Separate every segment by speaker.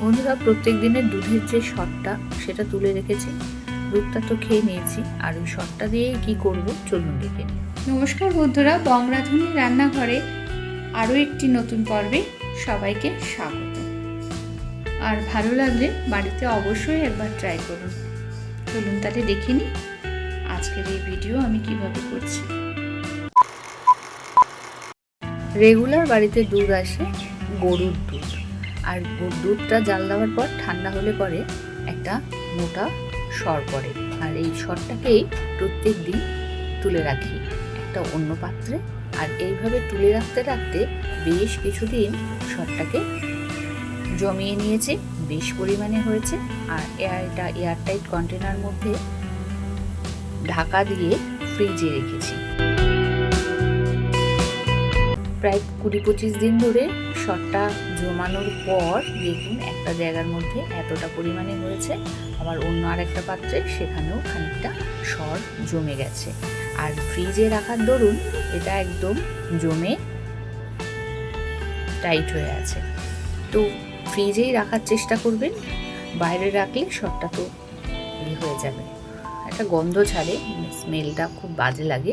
Speaker 1: বন্ধুরা, প্রত্যেক দিনের দুধের যে শটটা সেটা তুলে রেখেছি। দুধটা তো খেয়ে নিয়েছি, আর ওই শটটা দিয়ে কি করব চলুন দেখে নিই।
Speaker 2: নমস্কার বন্ধুরা, বং রাধুনী রান্নাঘরে আরও একটি নতুন পর্বে সবাইকে স্বাগত। আর ভালো লাগলে বাড়িতে অবশ্যই একবার ট্রাই করুন। চলুন তাহলে দেখে নিই আজকের এই ভিডিও আমি কিভাবে করছি।
Speaker 1: রেগুলার বাড়িতে দুধ আসে গরুর দুধ, আর দুধটা জাল দেওয়ার পর ঠান্ডা হলে পরে একটা মোটা সর পড়ে, আর এই সরটাকেই প্রত্যেক দিন তুলে রাখি একটা অন্য পাত্রে। আর এইভাবে তুলে রাখতে রাখতে বেশ কিছুদিন সরটাকে জমিয়ে নিয়েছি, বেশ পরিমাণে হয়েছে। আর এটা এয়ারটাইট কন্টেনার মধ্যে ঢাকা দিয়ে ফ্রিজে রেখেছি। প্রায় 20-25 দিন ধরে সরটা জমানোর পর দেখুন একটা জায়গার মধ্যে এতটা পরিমাণে হয়েছে, আবার অন্য আরেকটা পাত্রে সেখানেও খানিকটা সর জমে গেছে। আর ফ্রিজে রাখার দরুন এটা একদম জমে টাইট হয়ে আছে। তো ফ্রিজেই রাখার চেষ্টা করবেন, বাইরে রাখলে সরটা তো হয়ে যাবে, একটা গন্ধ ছাড়ে, স্মেলটা খুব বাজে লাগে,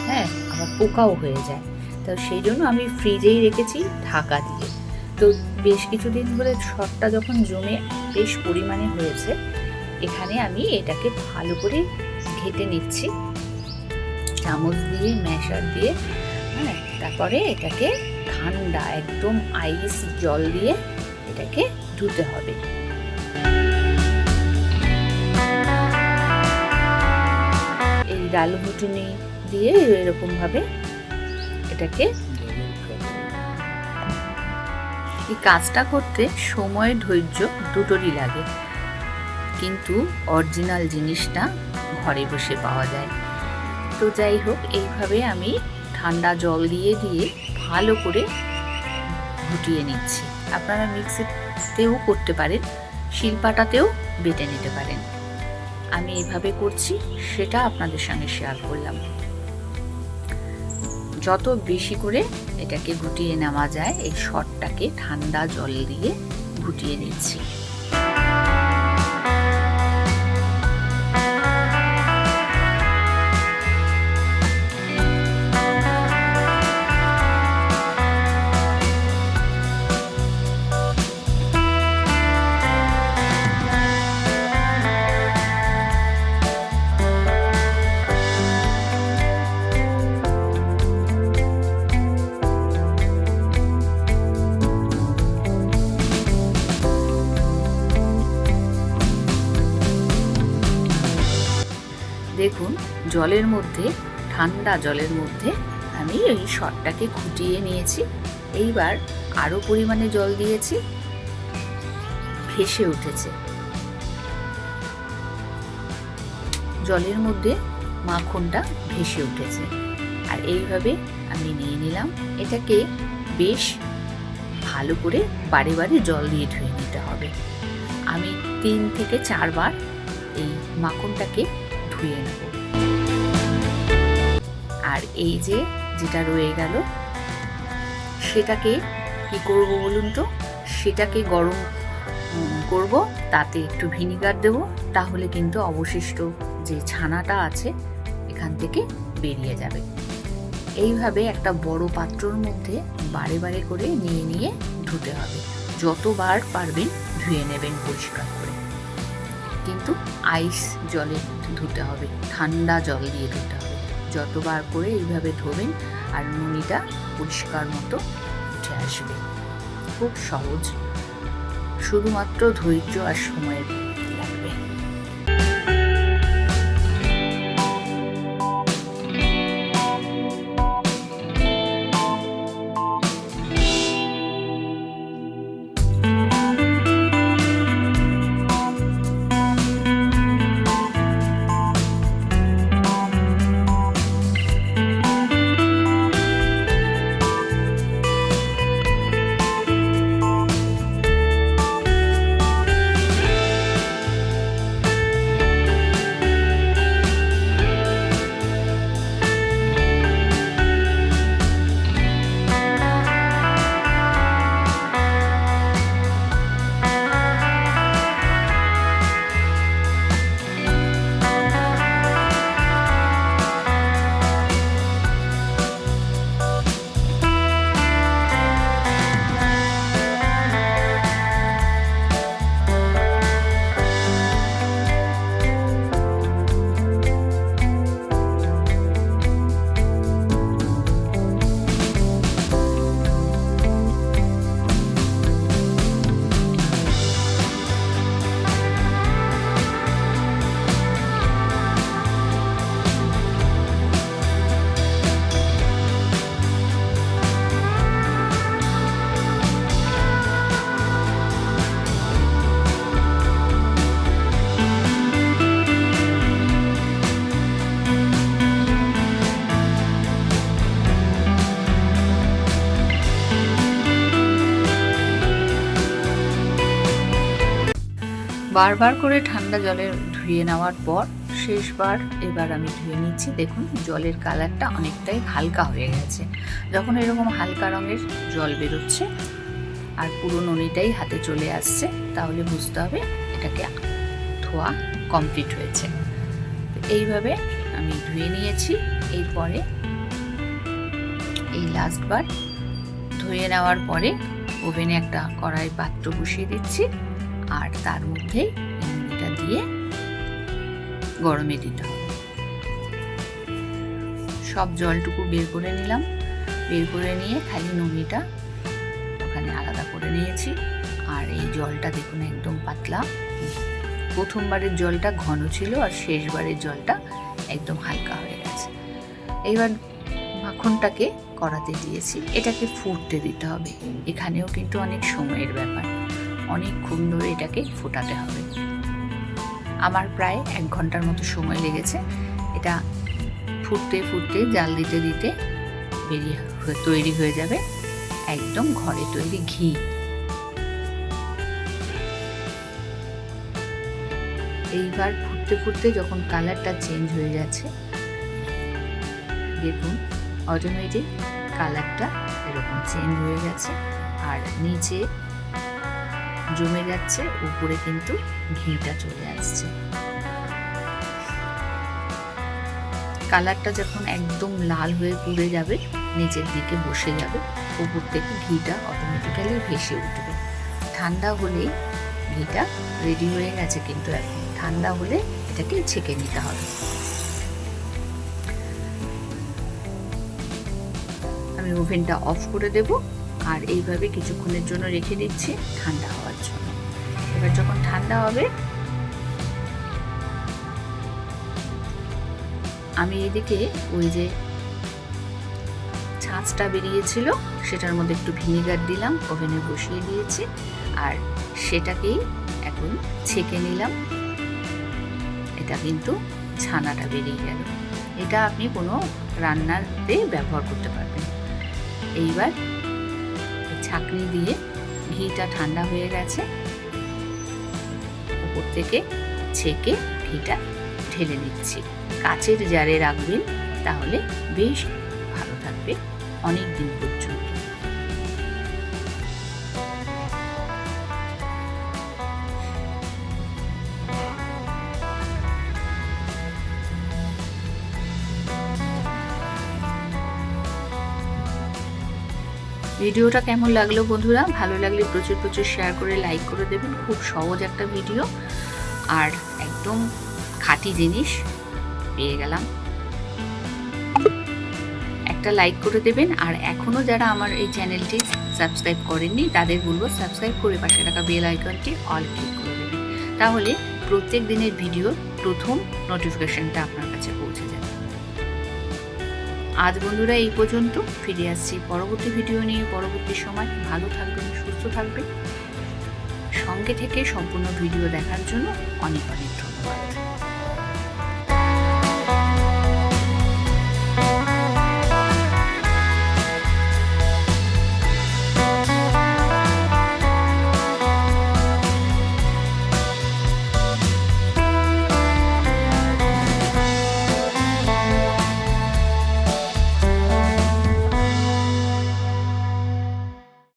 Speaker 1: হ্যাঁ, আবার পোকাও হয়ে যায়। তো সেই জন্য আমি ফ্রিজেই রেখেছি ঢাকা দিয়ে। তো বেশ কিছুদিন ধরে সরটা যখন জমে বেশ পরিমাণে হয়েছে, এখানে আমি এটাকে ভালো করে ঘেটে নিচ্ছি চামচ দিয়ে, ম্যাশার দিয়ে, হ্যাঁ। তারপরে এটাকে ঠান্ডা একদম আইস জল দিয়ে এটাকে ধুতে হবে। এই ডালঘুটুনি দিয়ে এরকম ভাবে এটাকে, এই কাজটা করতে সময় ধৈর্য দুটোরই লাগে, কিন্তু অরিজিনাল জিনিসটা ঘরে বসে পাওয়া যায়। তো যাই হোক, এইভাবে আমি ঠান্ডা জল দিয়ে দিয়ে ভালো করে ঘুটিয়ে নিচ্ছি। আপনারা মিক্সিতেও করতে পারেন, শিলপাটাতেও বেটে নিতে পারেন। আমি এইভাবে করছি, সেটা আপনাদের সঙ্গে শেয়ার করলাম। যত বেশি করে এটাকে ঘুটিয়ে নেওয়া যায়, এই সরটাকে ঠান্ডা জল দিয়ে ঘুটিয়ে নিচ্ছি। দেখুন, জলের মধ্যে, ঠান্ডা জলের মধ্যে আমি এই সরটাকে ঘুটিয়ে নিয়েছি। এইবার আরো পরিমাণে জল দিয়েছি, ভেসে উঠেছে। জলের মধ্যে মাখনটা ভেসে উঠেছে। আর এইভাবে আমি নিয়ে নিলাম। এটাকে বেশ ভালো করে বারে বারে জল দিয়ে ধুয়ে নিতে হবে। আমি 3 থেকে 4 বার এই মাখনটাকে ধুয়ে নেব। আর এই যে যেটা রয়ে গেল, সেটাকে কি করব বলুন তো, সেটাকে গরম করব, তাতে একটু ভিনিগার দেব, তাহলে কিন্তু অবশিষ্ট যে ছানাটা আছে এখান থেকে বেরিয়ে যাবে। এইভাবে একটা বড় পাত্রর মধ্যে বারে বারে করে নিয়ে নিয়ে ধুতে হবে। যতবার পারবেন ধুয়ে নেবেন পরিষ্কার করে, কিন্তু আইস জলে ধুতে হবে, ঠান্ডা জল দিয়ে ধুতে হবে। যতবার করে এইভাবে ধোবেন আর নুনিটা পরিষ্কার মতো উঠে আসবে। খুব সহজ, শুধুমাত্র ধৈর্য আর সময়ের লাগবে। বারবার করে ঠান্ডা জলে ধুয়ে নেওয়ার পর শেষবার এবার আমি ধুয়ে নিচ্ছি। দেখুন জলের কালারটা অনেকটাই হালকা হয়ে গেছে। যখন এরকম হালকা রঙের জল বেরোচ্ছে আর পুরো ননিটাই হাতে চলে আসছে, তাহলে বুঝতে হবে এটাকে ধোয়া কমপ্লিট হয়েছে। এইভাবে আমি ধুয়ে নিয়েছি। এরপরে এই লাস্টবার ধুয়ে নেওয়ার পরে ওভেনে একটা কড়াই পাত্র বসিয়ে দিচ্ছি, আর তার মধ্যে ননিটা দিয়ে গরমে দিতে হবে। সব জলটুকু বের করে নিলাম। বের করে নিয়ে খালি ননিটা ওখানে আলাদা করে নিয়েছি। আর এই জলটা দেখুন একদম পাতলা। প্রথমবারের জলটা ঘন ছিল আর শেষবারের জলটা একদম হালকা হয়ে গেছে। এইবার মাখনটাকে কড়াতে দিয়েছি, এটাকে ফুটতে দিতে হবে। এখানেও কিন্তু অনেক সময়ের ব্যাপার, অনেকক্ষণ ধরে এটাকে ফোটাতে হবে। আমার প্রায় 1 ঘন্টার মতো সময় লেগেছে। এটা ফুটতে ফুটতে জাল দিতে দিতে তৈরি হয়ে যাবে একদম ঘরে তৈরি ঘি। এইবার ফুটতে ফুটতে যখন কালারটা চেঞ্জ হয়ে যাচ্ছে, দেখুন অটোমেটিক কালারটা এরকম চেঞ্জ হয়ে গেছে আর নিচে জমে যাচ্ছে, উপরে কিন্তু ঘিটা চলে আসছে। কালারটা যখন একদম লাল হয়ে পুড়ে যাবে, নিচের দিকে বসে যাবে, উপর থেকে ঘিটা অটোমেটিক্যালি ভেসে উঠবে। ঠান্ডা হলেই ঘিটা রেডি হয়ে গেছে, কিন্তু এখন ঠান্ডা হলে এটাকে ছেঁকে নিতে হবে। আমি ওভেনটা অফ করে দেব আর এইভাবে কিছুক্ষণের জন্য রেখে দিচ্ছি ঠান্ডা হওয়ার জন্য। এবার যখন ঠান্ডা হবে, আমি এদিকে ওই যে ছাঁচটা বেরিয়েছিল সেটার মধ্যে একটু ভিনিগার দিলাম, ওভেনে বসিয়ে দিয়েছি আর সেটাকেই এখন ছেঁকে নিলাম। এটা কিন্তু ছানাটা বেরিয়ে গেল। এটা আপনি কোনো রান্নাতে ব্যবহার করতে পারবেন। এইবার ছাঁকনি দিয়ে ঘিটা ঠান্ডা হয়ে গেছে, উপর থেকে ছেঁকে ঘিটা ঢেলে নিচ্ছি। কাচের জারে রাখবেন, তাহলে বেশ ভালো থাকবে অনেক দিন পর্যন্ত। ভিডিওটা কেমন লাগলো বন্ধুরা? ভালো লাগলে প্রচুর প্রচুর শেয়ার করে লাইক করে দেবেন। খুব সহজ একটা ভিডিও আর একদম খাঁটি জিনিস পেয়ে গেলাম। একটা লাইক করে দেবেন, আর এখনও যারা আমার এই চ্যানেলটি সাবস্ক্রাইব করেননি তাদের বলবো সাবস্ক্রাইব করে পাশে থাকা বেল আইকনটি অল ক্লিক করে দেবেন, তাহলে প্রত্যেক দিনের ভিডিও প্রথম নোটিফিকেশনটা আপনার কাছে পৌঁছে যাবে। আজ বন্ধুরা এই পর্যন্ত, ফিরে আসছি পরবর্তী ভিডিও নিয়ে পরবর্তী সময়। ভালো থাকবেন, সুস্থ থাকবেন, সঙ্গে থেকে সম্পূর্ণ ভিডিও দেখার জন্য অনেক অনেক ধন্যবাদ।